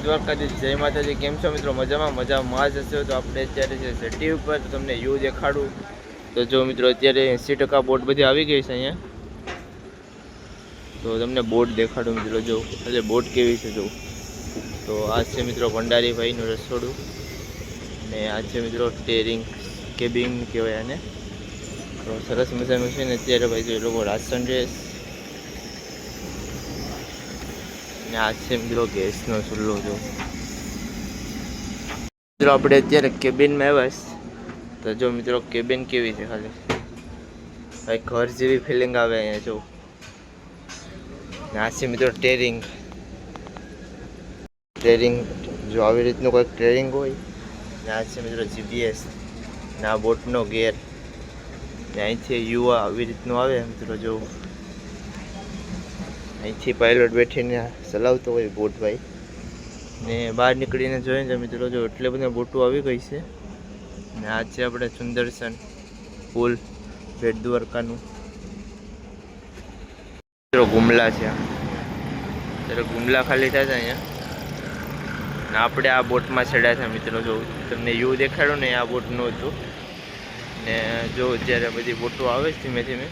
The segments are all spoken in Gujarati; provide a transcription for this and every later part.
દ્વારકાધીશ, જય માતાજી। કેમ છો મિત્રો? મજામાં જ હશો। તો આપણે અત્યારે છે સિટી ઉપર, તો તમને વ્યૂ દેખાડું। તો જો મિત્રો અત્યારે 80% બોટ બધી આવી ગઈ છે અહીંયા। તો તમને બોટ દેખાડું મિત્રો, જો એટલે બોટ કેવી છે જો। તો આ છે મિત્રો ભંડારીભાઈનું રસોડું, ને આ છે મિત્રો ટેરિંગ કેબિન કહેવાય આને। તો સરસ મજાનું છે ને અત્યારે ભાઈ જો એ લોકો રાશન ડ્રેસ, ને આ છે મિત્રો ગેસનો ચૂલો। જો મિત્રો આપણે અત્યારે કેબિનમાં આવ્યા। તો જો મિત્રો કેબિન કેવી છે, ખાલી ભાઈ ઘર જેવી ફિલિંગ આવે અહીંયા જો। આ છે મિત્રો ટેરિંગ જો આવી રીતનું કોઈક ટેરિંગ હોય ને। આ છે મિત્રો જીપીએસ ને આ બોટનો ગેર ને અહીંથી યુવા આવી રીતનું આવે મિત્રો જો। અહીંથી પાયલોટ બેઠીને ચલાવતો હોય બોટ ભાઈ, ને બહાર નીકળીને જોઈએ તો મિત્રો જો એટલે બધા બોટો આવી ગઈ છે। ને આ છે આપણે સુંદરસન પુલ બેટ દ્વારકાનું મિત્રો ગુમલા છે। ત્યારે ગુમલા ખાલી થાય છે અહીંયા, ને આપણે આ બોટમાં ચડ્યા છે મિત્રો। જો તમને યુ દેખાડો ને આ બોટનું હતું, ને જો અત્યારે બધી બોટો આવે છે ધીમે ધીમે,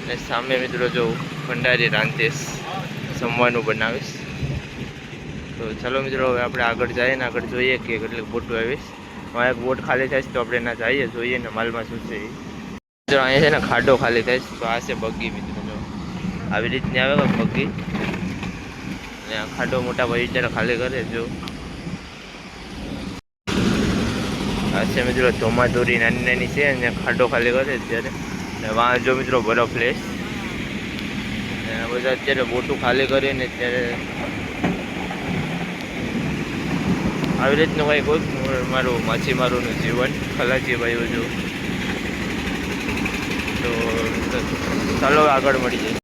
ને સામે મિત્રો જો ભંડારી રાંધેશ જમવાનું બનાવીશ। તો ચાલો મિત્રો હવે આપણે આગળ જઈએ ને આગળ જોઈએ કે કેટલીક બોટો આવીશ। એક બોટ ખાલી થાય તો આપણે એના જઈએ જોઈએ ને માલમાં શું છે મિત્રો। અહીંયા છે ને ખાડો ખાલી થાય તો આ છે બગી મિત્રો, જો આવી રીતની આવે બગી, ને આ ખાડો મોટા ભાઈ અત્યારે ખાલી કરે જો। આ છે મિત્રો ધોમાધોરી નાની નાની છે ને ખાડો ખાલી કરે અત્યારે, ને વાં જો મિત્રો બરફ લે, ને બધા અત્યારે બોટું ખાલી કરીને અત્યારે આવી રીતનું કંઈક હોય મારું માછીમારોનું જીવન ખલાસી ભાઈઓ જો। તો ચાલો આગળ મળી જાય।